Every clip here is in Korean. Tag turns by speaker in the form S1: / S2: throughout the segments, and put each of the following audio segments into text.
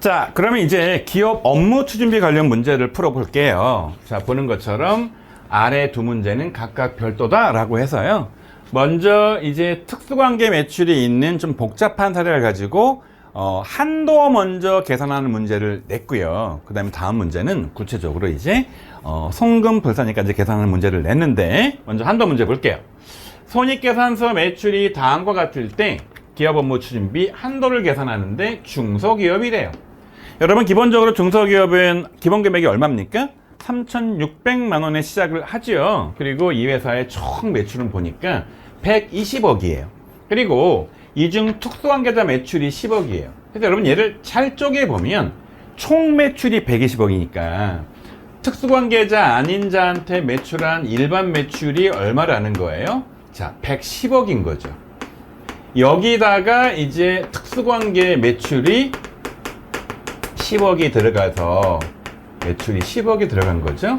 S1: 자, 그러면 이제 기업 업무 추진비 관련 문제를 풀어볼게요. 자, 보는 것처럼 아래 두 문제는 각각 별도다라고 해서요. 먼저 이제 특수관계 매출이 있는 좀 복잡한 사례를 가지고 한도 먼저 계산하는 문제를 냈고요. 그 다음에 다음 문제는 구체적으로 이제 송금 불산일까지 계산하는 문제를 냈는데, 먼저 한도 문제 볼게요. 손익계산서 매출이 다음과 같을 때 기업 업무 추진비 한도를 계산하는데 중소기업이래요. 여러분, 기본적으로 중소기업은 기본 금액이 얼마입니까? 3,600만 원에 시작을 하죠. 그리고 이 회사의 총 매출은 보니까 120억이에요. 그리고 이중 특수관계자 매출이 10억이에요. 그래서 여러분, 얘를 잘 쪼개보면 총 매출이 120억이니까 특수관계자 아닌 자한테 매출한 일반 매출이 얼마라는 거예요? 자, 110억인 거죠. 여기다가 이제 특수관계 매출이 10억이 들어가서 매출이 10억이 들어간 거죠.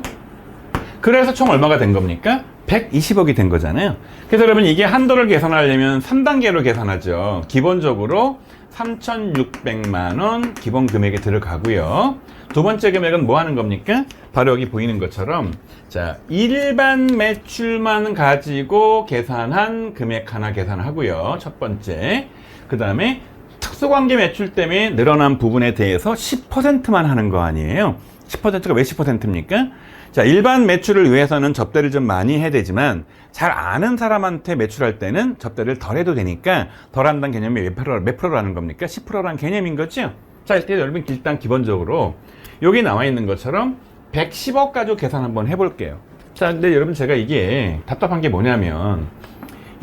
S1: 그래서 총 얼마가 된 겁니까? 120억이 된 거잖아요. 그래서 여러분, 이게 한도를 계산하려면 3단계로 계산하죠. 기본적으로 3,600만 원 기본 금액이 들어가고요. 두 번째 금액은 뭐 하는 겁니까? 바로 여기 보이는 것처럼, 자, 일반 매출만 가지고 계산한 금액 하나 계산하고요. 첫 번째. 그 다음에 특수관계 매출 때문에 늘어난 부분에 대해서 10%만 하는 거 아니에요? 10%가 왜 10%입니까? 자, 일반 매출을 위해서는 접대를 좀 많이 해야 되지만, 잘 아는 사람한테 매출할 때는 접대를 덜 해도 되니까 덜 한다는 개념이 몇 프로라는 겁니까? 10%라는 개념인 거죠? 자, 여러분, 일단 기본적으로 여기 나와 있는 것처럼 110억 가지고 계산 한번 해볼게요. 자, 근데 여러분, 제가 이게 답답한 게 뭐냐면,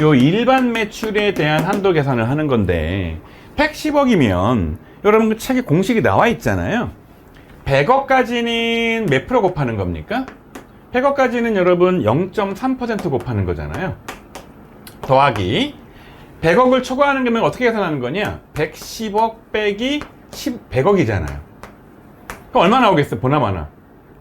S1: 요 일반 매출에 대한 한도 계산을 하는 건데 110억이면 여러분, 그 책에 공식이 나와 있잖아요. 100억까지는 몇 프로 곱하는 겁니까? 100억까지는 여러분 0.3% 곱하는 거잖아요. 더하기 100억을 초과하는 거면 어떻게 계산하는 거냐? 110억 빼기 100억이잖아요. 그럼 얼마 나오겠어? 보나마나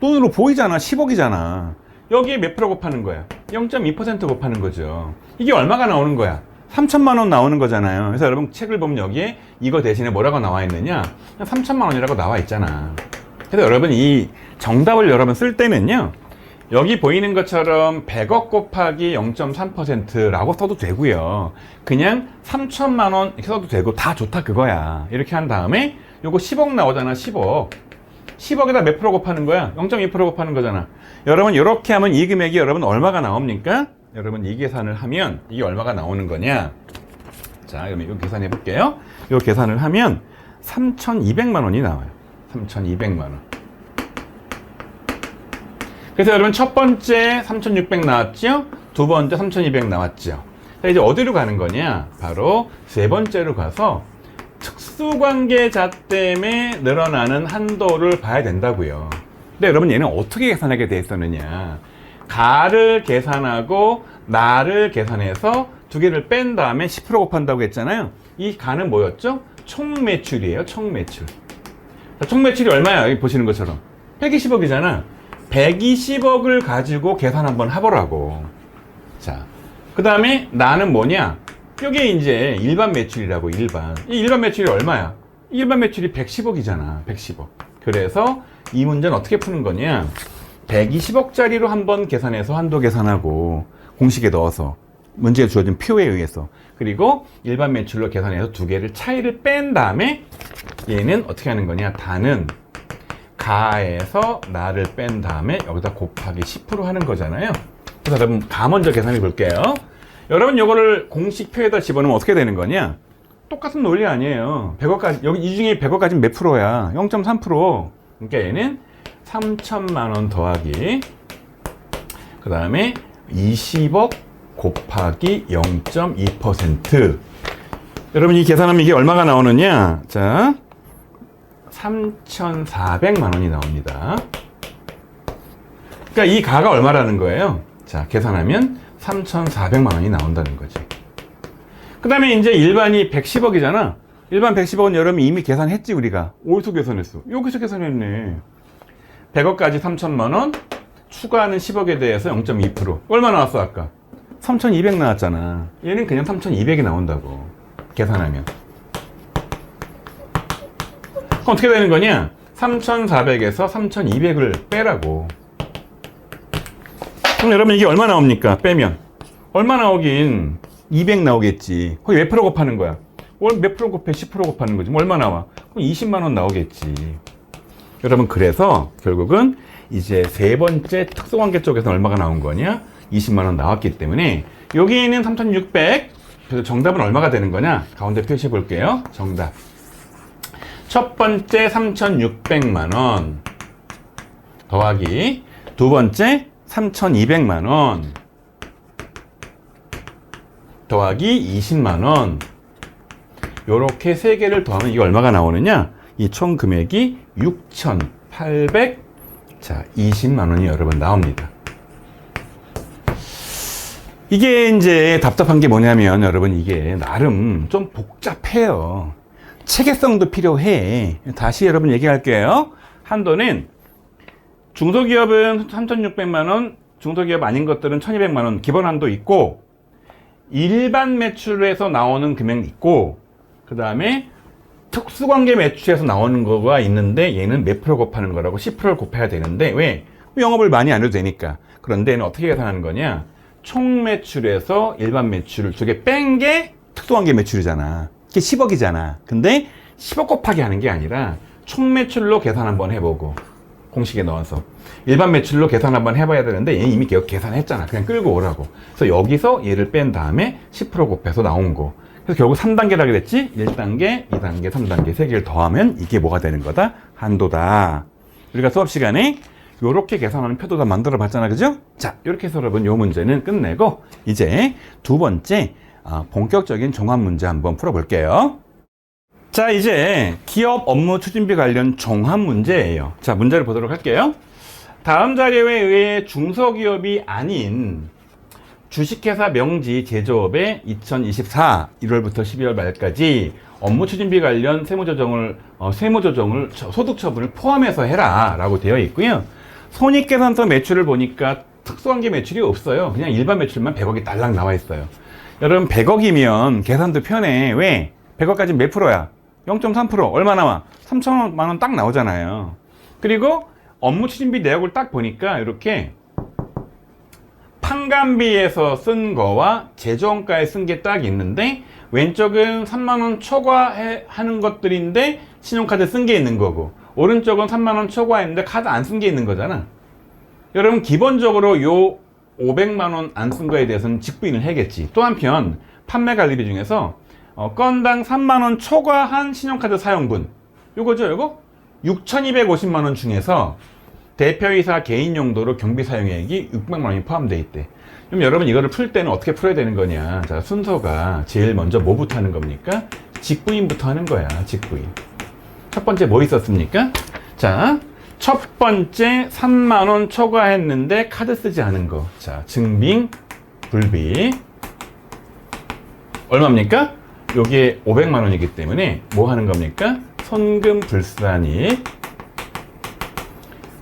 S1: 돈으로 보이잖아. 10억이잖아. 여기에 몇 프로 곱하는 거야? 0.2% 곱하는 거죠. 이게 얼마가 나오는 거야? 3천만 원 나오는 거잖아요. 그래서 여러분, 책을 보면 여기에 이거 대신에 뭐라고 나와 있느냐? 3천만 원이라고 나와 있잖아. 그래서 여러분, 이 정답을 여러분 쓸 때는요, 여기 보이는 것처럼 100억 곱하기 0.3%라고 써도 되고요. 그냥 3천만 원 이렇게 써도 되고 다 좋다 그거야. 이렇게 한 다음에 요거 10억 나오잖아. 10억. 10억에다 몇 프로 곱하는 거야? 0.2% 곱하는 거잖아. 여러분, 이렇게 하면 이 금액이 여러분 얼마가 나옵니까? 여러분, 이 계산을 하면 이게 얼마가 나오는 거냐? 자, 그러면 이거 계산해 볼게요. 이거 계산을 하면 3,200만 원이 나와요. 3,200만 원. 그래서 여러분, 첫 번째 3,600 나왔죠? 두 번째 3,200 나왔죠? 자, 이제 어디로 가는 거냐? 바로 세 번째로 가서 특수관계자 때문에 늘어나는 한도를 봐야 된다고요. 근데 여러분, 얘는 어떻게 계산하게 돼 있었느냐? 가를 계산하고 나를 계산해서 두 개를 뺀 다음에 10% 곱한다고 했잖아요. 이 가는 뭐였죠? 총 매출이에요. 총 매출. 자, 총 매출이 얼마야? 여기 보시는 것처럼 120억이잖아. 120억을 가지고 계산 한번 해보라고. 자, 그 다음에 나는 뭐냐? 이게 이제 일반 매출이라고. 이 일반 매출이 얼마야? 일반 매출이 110억이잖아. 110억. 그래서 이 문제는 어떻게 푸는 거냐? 120억짜리로 한번 계산해서 한도 계산하고 공식에 넣어서 문제에 주어진 표에 의해서, 그리고 일반 매출로 계산해서 두 개를 차이를 뺀 다음에 얘는 어떻게 하는 거냐? 다는 가에서 나를 뺀 다음에 여기다 곱하기 10% 하는 거잖아요. 그래서 여러분, 가 먼저 계산해 볼게요. 여러분, 요거를 공식표에다 집어넣으면 어떻게 되는 거냐? 똑같은 논리 아니에요. 100억까지, 여기 이 중에 100억까지는 몇 프로야? 0.3%. 그러니까 얘는 3천만 원 더하기, 그 다음에 20억 곱하기 0.2%. 여러분, 이 계산하면 이게 얼마가 나오느냐? 자, 3,400만 원이 나옵니다. 그러니까 이 가가 얼마라는 거예요? 자, 계산하면 3,400만 원이 나온다는 거지. 그 다음에 이제 일반이 110억이잖아. 일반 110억은 여러분 이미 계산했지, 우리가. 어디서 계산했어? 여기서 계산했네. 100억까지 3천만 원, 추가하는 10억에 대해서 0.2%. 얼마 나왔어, 아까? 3,200 나왔잖아. 얘는 그냥 3,200이 나온다고. 계산하면. 그럼 어떻게 되는 거냐? 3,400에서 3,200을 빼라고. 그럼 여러분 이게 얼마 나옵니까? 빼면 얼마 나오긴 200 나오겠지. 거기 몇 프로 곱하는 거야? 월 몇 프로 곱해? 10% 곱하는 거지. 뭐 얼마 나와? 그럼 20만 원 나오겠지. 여러분 그래서 결국은 이제 세 번째 특수관계 쪽에서 얼마가 나온 거냐? 20만 원 나왔기 때문에 여기에는 3,600. 그래서 정답은 얼마가 되는 거냐? 가운데 표시해 볼게요. 정답. 첫 번째 3,600만 원 더하기 두 번째 3,200만 원 더하기 20만 원. 요렇게 세 개를 더하면 이게 얼마가 나오느냐? 이 총 금액이 6,820만 원이 여러분 나옵니다. 이게 이제 답답한 게 뭐냐면 여러분 이게 나름 좀 복잡해요. 체계성도 필요해. 다시 여러분 얘기할게요. 한도는 중소기업은 3,600만 원, 중소기업 아닌 것들은 1,200만 원 기본 한도 있고 일반 매출에서 나오는 금액이 있고 그 다음에 특수관계 매출에서 나오는 거가 있는데 얘는 몇 프로 곱하는 거라고 10%를 곱해야 되는데 왜? 영업을 많이 안 해도 되니까. 그런데 얘는 어떻게 계산하는 거냐? 총 매출에서 일반 매출을 두 개 뺀 게 특수관계 매출이잖아. 이게 10억이잖아. 근데 10억 곱하기 하는 게 아니라 총 매출로 계산 한번 해보고 공식에 넣어서 일반 매출로 계산 한번 해봐야 되는데 얘는 이미 계산했잖아. 그냥 끌고 오라고. 그래서 여기서 얘를 뺀 다음에 10% 곱해서 나온 거. 그래서 결국 3단계라고 그랬지? 1단계, 2단계, 3단계 3개를 더하면 이게 뭐가 되는 거다? 한도다. 우리가 수업 시간에 요렇게 계산하는 표도 다 만들어 봤잖아. 그죠? 자, 이렇게 해서 여러분 요 문제는 끝내고 이제 두 번째 본격적인 종합 문제 한번 풀어볼게요. 자, 이제 기업 업무 추진비 관련 종합 문제예요. 자, 문제를 보도록 할게요. 다음 자료에 의해 중소기업이 아닌 주식회사 명지 제조업의 2024 1월부터 12월 말까지 업무 추진비 관련 세무조정을 소득처분을 포함해서 해라 라고 되어 있고요. 손익계산서 매출을 보니까 특수관계 매출이 없어요. 그냥 일반 매출만 100억이 딸랑 나와 있어요. 여러분 100억이면 계산도 편해. 왜? 100억까지 몇 프로야? 0.3%. 얼마 나와? 3천만 원 딱 나오잖아요. 그리고 업무 추진비 내역을 딱 보니까 이렇게 판관비에서 쓴 거와 제조원가에 쓴 게 딱 있는데 왼쪽은 3만 원 초과하는 것들인데 신용카드 쓴 게 있는 거고 오른쪽은 3만 원 초과했는데 카드 안 쓴 게 있는 거잖아. 여러분 기본적으로 요 500만 원 안 쓴 거에 대해서는 직부인을 해야겠지. 또 한편 판매 관리비 중에서 건당 3만 원 초과한 신용카드 사용분 요거죠. 요거 6,250만 원 중에서 대표이사 개인 용도로 경비 사용액이 600만 원이 포함되어 있대. 그럼 여러분 이거를 풀 때는 어떻게 풀어야 되는 거냐? 자, 순서가 제일 먼저 뭐부터 하는 겁니까? 직부인부터 하는 거야. 직부인. 첫 번째 뭐 있었습니까? 자, 첫 번째 3만 원 초과했는데 카드 쓰지 않은 거. 자, 증빙 불비. 얼마입니까? 여기에 500만 원이기 때문에 뭐 하는 겁니까? 손금 불산입.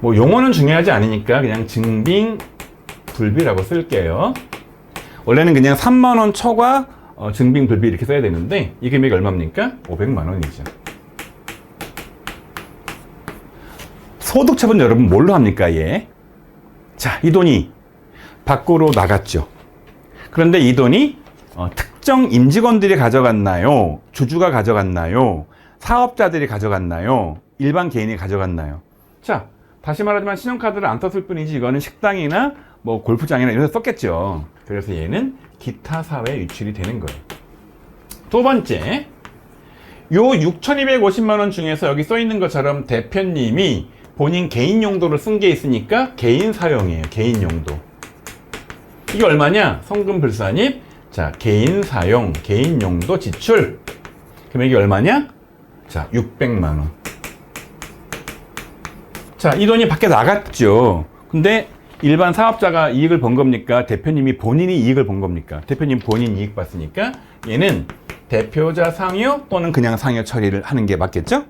S1: 뭐 용어는 중요하지 않으니까 그냥 증빙 불비라고 쓸게요. 원래는 그냥 3만 원 초과 증빙 불비 이렇게 써야 되는데 이 금액이 얼마입니까? 500만 원이죠. 소득처분 여러분 뭘로 합니까? 얘? 자, 이 돈이 밖으로 나갔죠. 그런데 이 돈이 특정 임직원들이 가져갔나요? 주주가 가져갔나요? 사업자들이 가져갔나요? 일반 개인이 가져갔나요? 자, 다시 말하지만 신용카드를 안 썼을 뿐이지 이거는 식당이나 뭐 골프장이나 이런 데 썼겠죠. 그래서 얘는 기타 사회 유출이 되는 거예요. 두 번째, 요 6,250만 원 중에서 여기 써 있는 것처럼 대표님이 본인 개인 용도로 쓴 게 있으니까 개인 사용이에요. 개인 용도. 이게 얼마냐? 성금 불산입. 자, 개인 사용, 개인 용도 지출. 금액이 얼마냐? 자, 600만 원. 자, 이 돈이 밖에 나갔죠. 근데 일반 사업자가 이익을 번 겁니까? 대표님이 본인이 이익을 본 겁니까? 대표님 본인 이익 봤으니까 얘는 대표자 상여 또는 그냥 상여 처리를 하는 게 맞겠죠?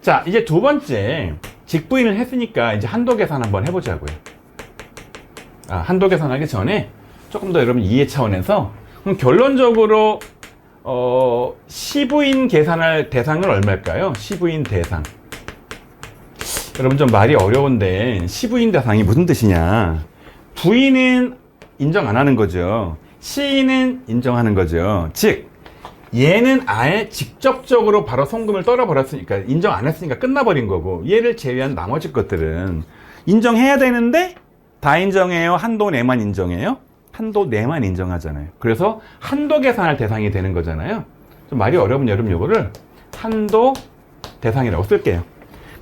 S1: 자, 이제 두 번째 직부인을 했으니까 이제 한도 계산 한번 해보자고요. 한도 계산하기 전에 조금 더 여러분 이해 차원에서 그럼 결론적으로 시부인 계산할 대상은 얼마일까요? 시부인 대상. 여러분 좀 말이 어려운데 시부인 대상이 무슨 뜻이냐? 부인은 인정 안 하는 거죠. 시인은 인정하는 거죠. 즉 얘는 아예 직접적으로 바로 송금을 떨어버렸으니까 인정 안 했으니까 끝나버린 거고, 얘를 제외한 나머지 것들은 인정해야 되는데 다 인정해요? 한도 내만 인정해요? 한도 내만 인정하잖아요. 그래서 한도 계산할 대상이 되는 거잖아요. 좀 말이 어려우면 여러분 요거를 한도 대상이라고 쓸게요.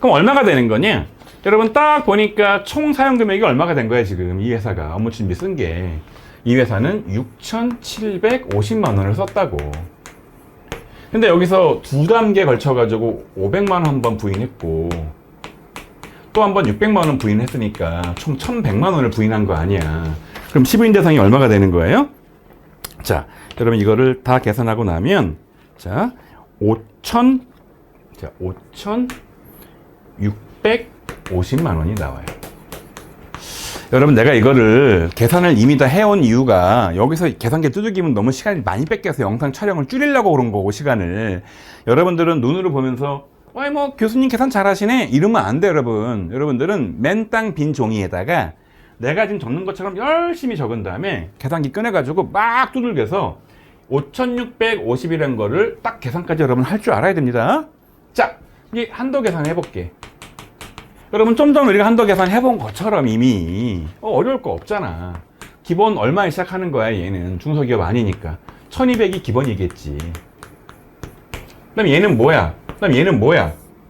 S1: 그럼 얼마가 되는 거냐? 여러분 딱 보니까 총 사용 금액이 얼마가 된 거야 지금 이 회사가 업무 준비 쓴 게. 이 회사는 6,750만 원을 썼다고. 근데 여기서 두 단계 걸쳐가지고 500만 원 한 번 부인했고 또 한 번 600만 원 부인했으니까 총 1,100만 원을 부인한 거 아니야. 그럼 시부인 대상이 얼마가 되는 거예요? 자, 여러분 이거를 다 계산하고 나면 자, 5,650만 원이 나와요. 여러분 내가 이거를 계산을 이미 다 해온 이유가 여기서 계산기 두들기면 너무 시간이 많이 뺏겨서 영상 촬영을 줄이려고 그런 거고, 시간을. 여러분들은 눈으로 보면서 아이 뭐 교수님 계산 잘하시네 이러면 안 돼. 여러분들은 맨땅 빈 종이에다가 내가 지금 적는 것처럼 열심히 적은 다음에 계산기 꺼내가지고 막 두들겨서 5,650이라는 거를 딱 계산까지 여러분 할 줄 알아야 됩니다. 자, 이제 한도 계산 해볼게. 여러분 좀 전에 우리가 한도 계산 해본 것처럼 이미 어려울 거 없잖아. 기본 얼마에 시작하는 거야 얘는. 중소기업 아니니까 1200이 기본이겠지. 그다음 얘는 뭐야?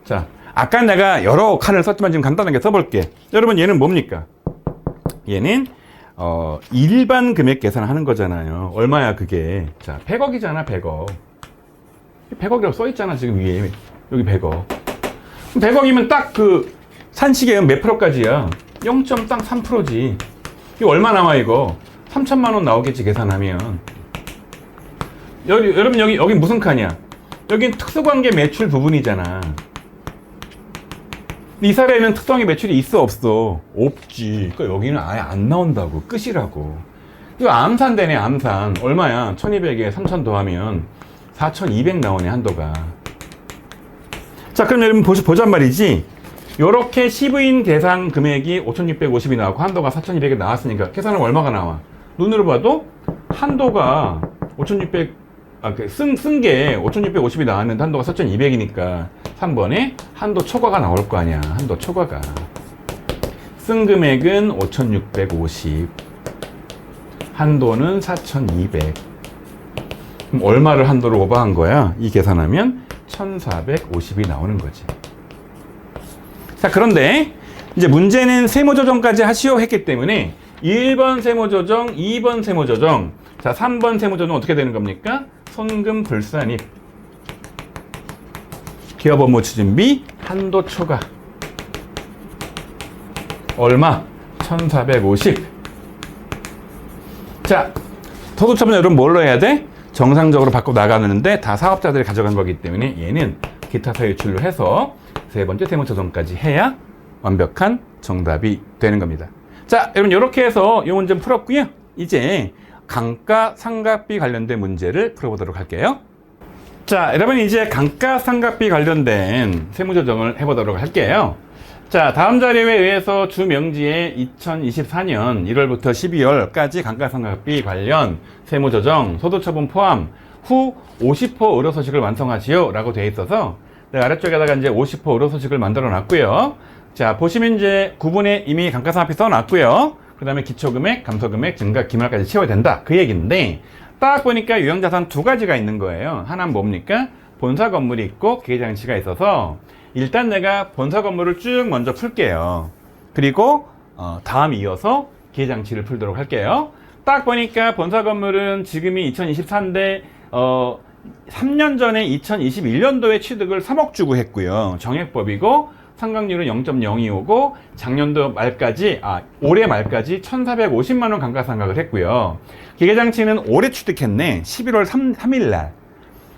S1: 자, 아까 내가 여러 칸을 썼지만 지금 간단하게 써볼게. 여러분 얘는 뭡니까? 얘는 일반 금액 계산하는 거잖아요. 얼마야 그게? 자, 100억이잖아 100억. 100억이라고 써있잖아 지금 위에. 여기 100억. 100억이면 딱 그 산시계는 몇 프로까지야? 0.3%지. 이거 얼마 나와 이거? 3천만 원 나오겠지 계산하면. 여러분 여기 무슨 칸이야? 여긴 특수관계 매출 부분이잖아. 이 사례는 특수관계 매출이 있어 없어? 없지. 그러니까 여기는 아예 안 나온다고. 끝이라고. 이거 암산되네 암산. 얼마야? 1200에 3000 더하면 4200 나오네 한도가. 자, 그럼 여러분 보자는 말이지. 요렇게 시부인 대상 금액이 5,650이 나왔고 한도가 4,200이 나왔으니까 계산은 얼마가 나와? 눈으로 봐도 한도가 5,600, 쓴 게 5,650이 나왔는데 한도가 4,200이니까 3번에 한도 초과가 나올 거 아니야. 한도 초과가. 쓴 금액은 5,650, 한도는 4,200. 그럼 얼마를 한도를 오버한 거야? 이 계산하면 1,450이 나오는 거지. 자, 그런데 이제 문제는 세무조정까지 하시오 했기 때문에 1번 세무조정, 2번 세무조정, 자 3번 세무조정 어떻게 되는 겁니까? 손금 불산입, 기업 업무 추진비, 한도 초과. 얼마? 1,450. 자, 소득처분 여러분 뭘로 해야 돼? 정상적으로 받고 나가는데 다 사업자들이 가져간 거기 때문에 얘는 기타 사유출로 해서 세 번째 세무조정까지 해야 완벽한 정답이 되는 겁니다. 자, 여러분 이렇게 해서 이 문제 풀었고요. 이제 감가상각비 관련된 문제를 풀어보도록 할게요. 자, 여러분 이제 감가상각비 관련된 세무조정을 해보도록 할게요. 자, 다음 자료에 의해서 주명지에 2024년 1월부터 12월까지 감가상각비 관련 세무조정, 소득처분 포함 후 50호 의료소식을 완성하시오 라고 되어 있어서 내가 아래쪽에다가 이제 50호 의료소식을 만들어 놨고요. 자, 보시면 이제 구분에 이미 감가상각비 써 놨고요. 그 다음에 기초금액, 감소금액, 증가 기말까지 채워야 된다. 그 얘기인데 딱 보니까 유형자산 두 가지가 있는 거예요. 하나는 뭡니까? 본사 건물이 있고 기계장치가 있어서 일단 내가 본사 건물을 쭉 먼저 풀게요. 그리고 다음 이어서 기계장치를 풀도록 할게요. 딱 보니까 본사 건물은 지금이 2024인데 3년 전에 2021년도에 취득을 3억 주고 했고요. 정액법이고 상각률은 0.025고 작년도 말까지 올해 말까지 1,450만 원 감가상각을 했고요. 기계장치는 올해 취득했네. 11월 3일 날.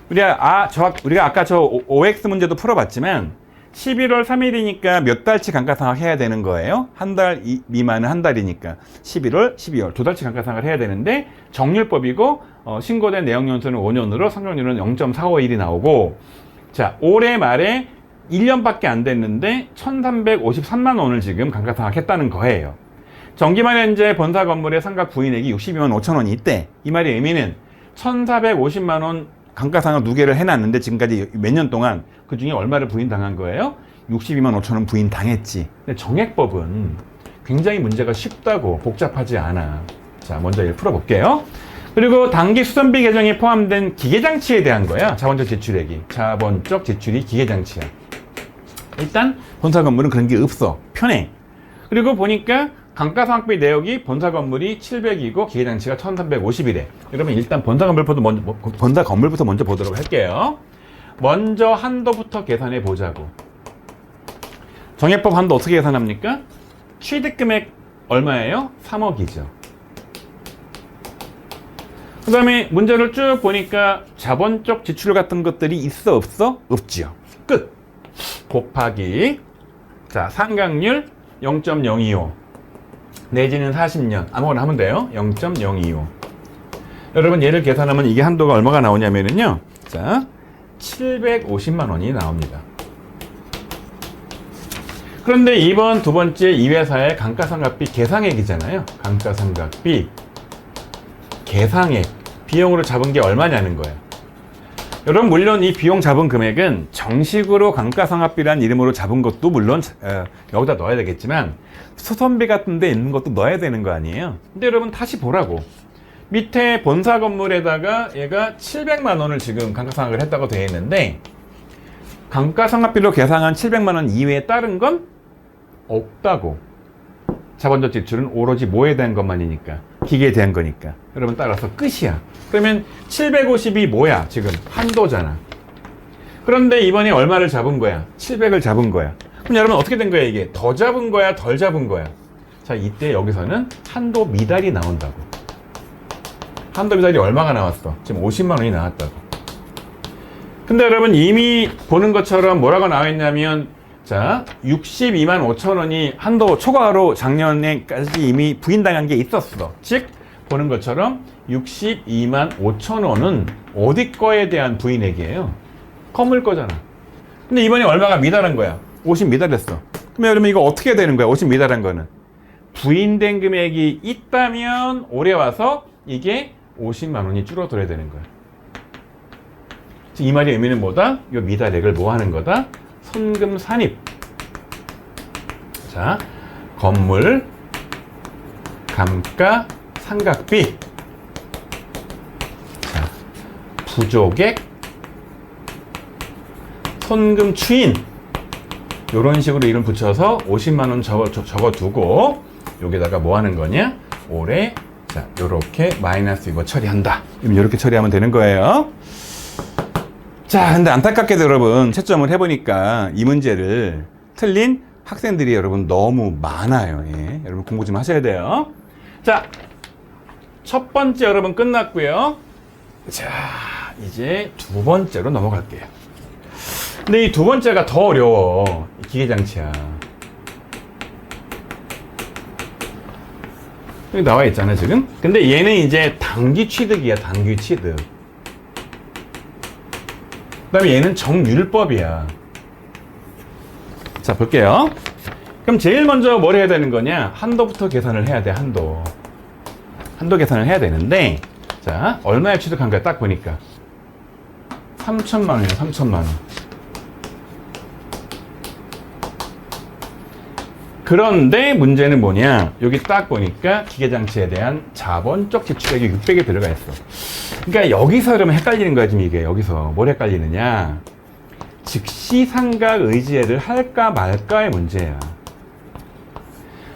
S1: 우리가 아까 저 OX 문제도 풀어봤지만 11월 3일이니까 몇 달치 감가상각 해야 되는 거예요? 한 달 미만은 한 달이니까 11월, 12월 두 달치 감가상각을 해야 되는데 정률법이고 신고된 내역연수는 5년으로 상각률은 0.451이 나오고 자 올해 말에 1년밖에 안 됐는데 1353만 원을 지금 감가상각했다는 거예요. 정기만현재 본사 건물의 상각 부인액이 62만 5천 원이 있대. 이 말의 의미는 1450만 원 감가상각 누계를 해놨는데 지금까지 몇 년 동안 그 중에 얼마를 부인당한 거예요? 62만 5천 원 부인당했지. 근데 정액법은 굉장히 문제가 쉽다고, 복잡하지 않아. 자, 먼저 이걸 풀어볼게요. 그리고 당기 수선비 계정에 포함된 기계장치에 대한 거야. 자본적 지출액이. 자본적 지출이 기계장치야. 일단 본사 건물은 그런 게 없어. 편해. 그리고 보니까 감가상각비 내역이 본사 건물이 700이고 기계장치가 1350이래. 여러분 일단 본사 건물부터 먼저 보도록 할게요. 먼저 한도부터 계산해 보자고. 정액법 한도 어떻게 계산합니까? 취득금액 얼마예요? 3억이죠. 그 다음에 문제를 쭉 보니까 자본적 지출 같은 것들이 있어 없어? 없지요. 끝. 곱하기 자 상각률 0.025 내지는 40년 아무거나 하면 돼요. 0.025 여러분 얘를 계산하면 이게 한도가 얼마가 나오냐면요. 자 750만 원이 나옵니다. 그런데 이번 두 번째 이 회사의 감가상각비 계상액이잖아요. 감가상각비 계상액 비용으로 잡은 게 얼마냐는 거예요. 여러분 물론 이 비용 잡은 금액은 정식으로 감가상각비라는 이름으로 잡은 것도 물론 여기다 넣어야 되겠지만 수선비 같은 데 있는 것도 넣어야 되는 거 아니에요. 근데 여러분 다시 보라고. 밑에 본사 건물에다가 얘가 700만 원을 지금 감가상각을 했다고 되어 있는데 감가상각비로 계상한 700만 원 이외에 다른 건 없다고. 자본적 지출은 오로지 뭐에 대한 것만이니까 기계에 대한 거니까. 여러분 따라서 끝이야. 그러면 750이 뭐야? 지금 한도잖아. 그런데 이번에 얼마를 잡은 거야? 700을 잡은 거야. 그럼 여러분 어떻게 된 거야 이게? 더 잡은 거야? 덜 잡은 거야? 자 이때 여기서는 한도 미달이 나온다고. 한도 미달이 얼마가 나왔어? 지금 50만 원이 나왔다고. 근데 여러분 이미 보는 것처럼 뭐라고 나와 있냐면 자 62만 5천 원이 한도 초과로 작년에까지 이미 부인당한 게 있었어. 즉 보는 것처럼 62만 5천 원은 어디 거에 대한 부인액이에요? 건물 거잖아. 근데 이번에 얼마가 미달한 거야? 50 미달했어. 그럼 여러분 이거 어떻게 되는 거야? 50 미달한 거는 부인된 금액이 있다면 올해 와서 이게 50만 원이 줄어들어야 되는 거야. 이 말의 의미는 뭐다? 이 미달액을 뭐 하는 거다? 손금 산입. 자, 건물 감가 상각비. 자, 부족액 손금 추인. 요런 식으로 이름 붙여서 50만 원 적어두고 여기다가 뭐 하는 거냐? 올해 자, 요렇게 마이너스 이거 처리한다. 이렇게 처리하면 되는 거예요. 자, 근데 안타깝게도 여러분 채점을 해보니까 이 문제를 틀린 학생들이 여러분 너무 많아요. 예. 여러분 공부 좀 하셔야 돼요. 자, 첫 번째 여러분 끝났고요. 자, 이제 두 번째로 넘어갈게요. 근데 이 두 번째가 더 어려워. 기계장치야. 여기 나와 있잖아 지금. 근데 얘는 이제 단기 취득이야. 단기 취득. 그 다음에 얘는 정율법이야. 자 볼게요. 그럼 제일 먼저 뭘 해야 되는 거냐? 한도부터 계산을 해야 돼. 한도 계산을 해야 되는데 자 얼마에 취득한 거야? 딱 보니까 3천만 원이야. 3천만 원. 그런데 문제는 뭐냐? 여기 딱 보니까 기계장치에 대한 자본적 지출액이 600이 들어가 있어. 그러니까 여기서 그러면 헷갈리는 거야 지금 이게. 여기서 뭘 헷갈리느냐? 즉시 상각 의지회를 할까 말까의 문제야.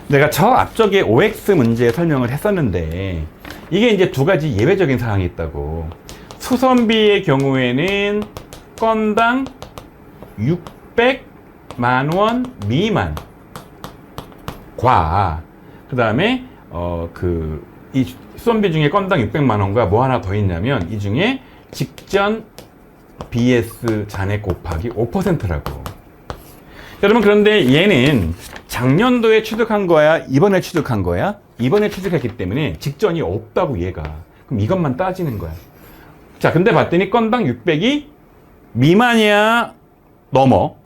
S1: 내가 저 앞쪽에 OX 문제 설명을 했었는데 이게 이제 두 가지 예외적인 사항이 있다고. 수선비의 경우에는 건당 600만 원 미만 과 그 다음에 이 수선비 중에 건당 600만 원과 뭐 하나 더 있냐면 이 중에 직전 BS 잔액 곱하기 5%라고. 여러분 그런데 얘는 작년도에 취득한 거야? 이번에 취득한 거야? 이번에 취득했기 때문에 직전이 없다고 얘가. 그럼 이것만 따지는 거야. 자 근데 봤더니 건당 600이 미만이야? 넘어?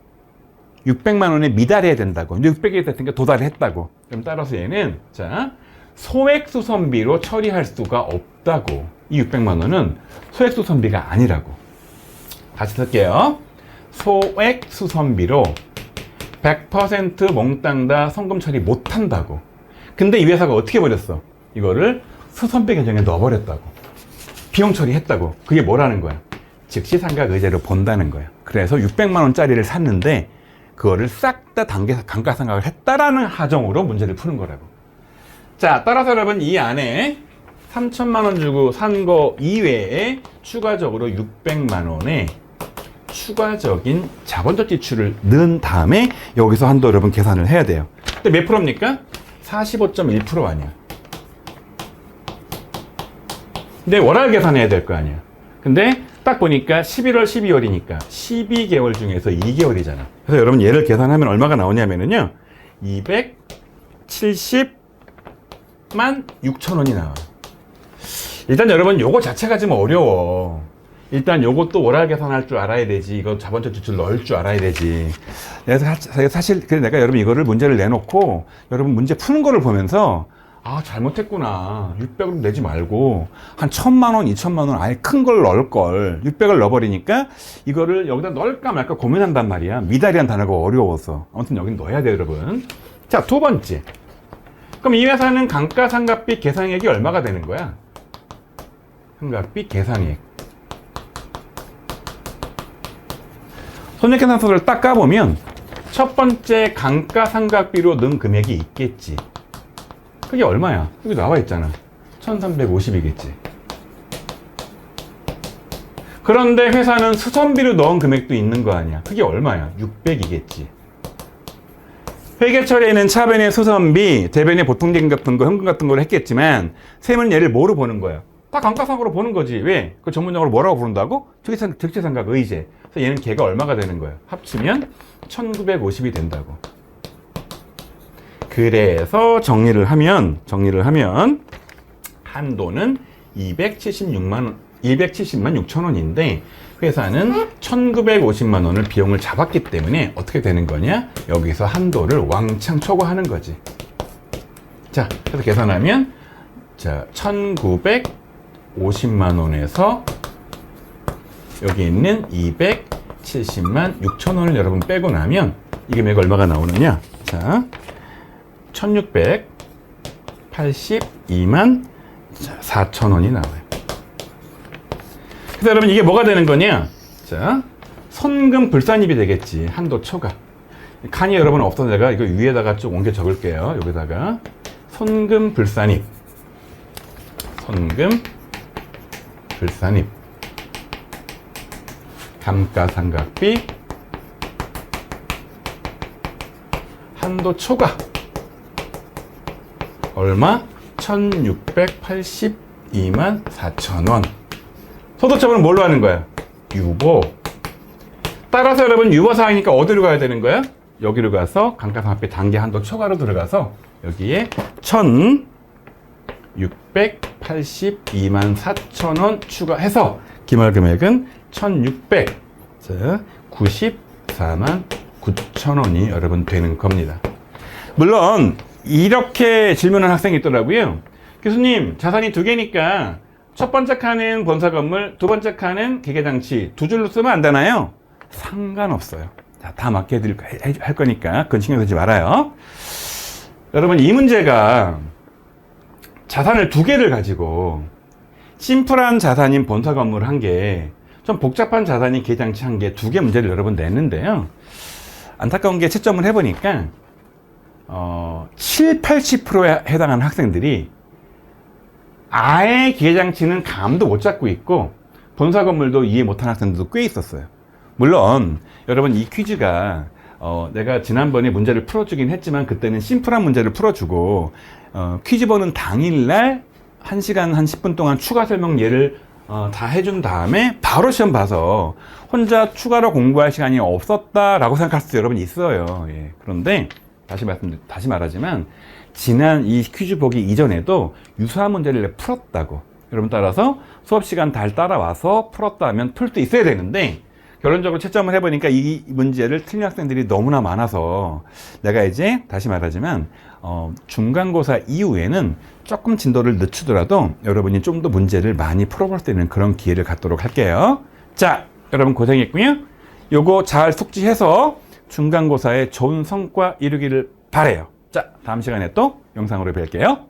S1: 600만 원에 미달해야 된다고. 근데 600이 됐으니까 도달했다고. 그럼 따라서 얘는 자 소액수선비로 처리할 수가 없다고. 이 600만 원은 소액수선비가 아니라고. 다시 쓸게요. 소액수선비로 100% 몽땅 다 송금 처리 못한다고. 근데 이 회사가 어떻게 버렸어? 이거를 수선비 계정에 넣어버렸다고. 비용 처리했다고. 그게 뭐라는 거야? 즉시 상각 의제로 본다는 거야. 그래서 600만 원짜리를 샀는데 그거를 싹 다 감가상각을 했다라는 하정으로 문제를 푸는 거라고. 자, 따라서 여러분 이 안에 3천만 원 주고 산 거 이외에 추가적으로 600만 원의 추가적인 자본적 지출을 넣은 다음에 여기서 한도 여러분 계산을 해야 돼요. 근데 몇 프로입니까? 45.1% 아니야. 근데 월할 계산해야 될 거 아니야. 근데 딱 보니까 11월, 12월이니까 12개월 중에서 2개월이잖아. 그래서 여러분 얘를 계산하면 얼마가 나오냐면요. 270만 6천 원이 나와. 일단 여러분 요거 자체가 좀 어려워. 일단 요것도 월할 계산할 줄 알아야 되지. 이거 자본적 지출 넣을 줄 알아야 되지. 그래서 사실 그래 내가 여러분 이거를 문제를 내놓고 여러분 문제 푸는 거를 보면서 아 잘못했구나. 600을 내지 말고 한 1000만 원, 2000만 원 아예 큰 걸 넣을 걸. 600을 넣어버리니까 이거를 여기다 넣을까 말까 고민한단 말이야. 미달이란 단어가 어려워서. 아무튼 여긴 넣어야 돼 여러분. 자, 두 번째. 그럼 이 회사는 감가상각비 계상액이 얼마가 되는 거야? 상각비 계상액. 손익계산서를 딱 까보면 첫 번째 감가상각비로 넣은 금액이 있겠지. 그게 얼마야? 여기 나와 있잖아. 1350이겠지. 그런데 회사는 수선비로 넣은 금액도 있는 거 아니야. 그게 얼마야? 600이겠지. 회계처리에는 차변의 수선비, 대변의 보통제금 같은 거, 현금 같은 걸 했겠지만 세무는 얘를 뭐로 보는 거야? 다 감가상각으로 보는 거지. 왜? 그 전문용어로 뭐라고 부른다고? 적재상각 의제. 그래서 얘는 걔가 얼마가 되는 거야? 합치면 1950이 된다고. 그래서 정리를 하면 한도는 270만 6천 원인데 회사는 1950만 원을 비용을 잡았기 때문에 어떻게 되는 거냐? 여기서 한도를 왕창 초과하는 거지. 자, 그래서 계산하면 자, 1950만 원에서 여기 있는 270만 6천 원을 여러분 빼고 나면 이 금액 얼마가 나오느냐? 자, 1682만 4천 원이 나와요. 그래서 여러분 이게 뭐가 되는 거냐? 자, 선금 불산입이 되겠지. 한도 초과. 칸이 여러분 없어서 제가 이거 위에다가 쭉 옮겨 적을게요. 여기다가 선금 불산입. 선금 불산입. 감가상각비 한도 초과. 얼마? 1682만 4천 원. 소득처분은 뭘로 하는 거야? 유보. 따라서 여러분 유보사항이니까 어디로 가야 되는 거야? 여기로 가서 감가상각비 단계 한도 초과로 들어가서 여기에 1682만 4천 원 추가해서 기말금액은 1694만 9천 원이 여러분 되는 겁니다. 물론 이렇게 질문한 학생이 있더라고요. 교수님, 자산이 두 개니까 첫 번째 칸은 본사 건물, 두 번째 칸은 기계장치 두 줄로 쓰면 안 되나요? 상관없어요. 다 맞게 할 거니까 그건 신경 쓰지 말아요. 여러분 이 문제가 자산을 두 개를 가지고 심플한 자산인 본사 건물 한 개, 좀 복잡한 자산인 기계장치 한 개, 두 개 문제를 여러분 냈는데요. 안타까운 게 채점을 해보니까 7, 80%에 해당하는 학생들이 아예 기계장치는 감도 못 잡고 있고 본사 건물도 이해 못하는 학생들도 꽤 있었어요. 물론 여러분 이 퀴즈가 내가 지난번에 문제를 풀어주긴 했지만 그때는 심플한 문제를 풀어주고 퀴즈 보는 당일날 1시간 한 10분 동안 추가 설명 예를 다 해준 다음에 바로 시험 봐서 혼자 추가로 공부할 시간이 없었다라고 생각할 수도 여러분 있어요. 예. 그런데 다시 말하지만 지난 이 퀴즈 보기 이전에도 유사한 문제를 풀었다고. 여러분 따라서 수업 시간 달 따라와서 풀었다 하면 풀 수 있어야 되는데 결론적으로 채점을 해보니까 이 문제를 틀린 학생들이 너무나 많아서 내가 이제 다시 말하지만 중간고사 이후에는 조금 진도를 늦추더라도 여러분이 좀 더 문제를 많이 풀어볼 수 있는 그런 기회를 갖도록 할게요. 자, 여러분 고생했고요. 요거 잘 숙지해서 중간고사에 좋은 성과 이루기를 바라요. 자, 다음 시간에 또 영상으로 뵐게요.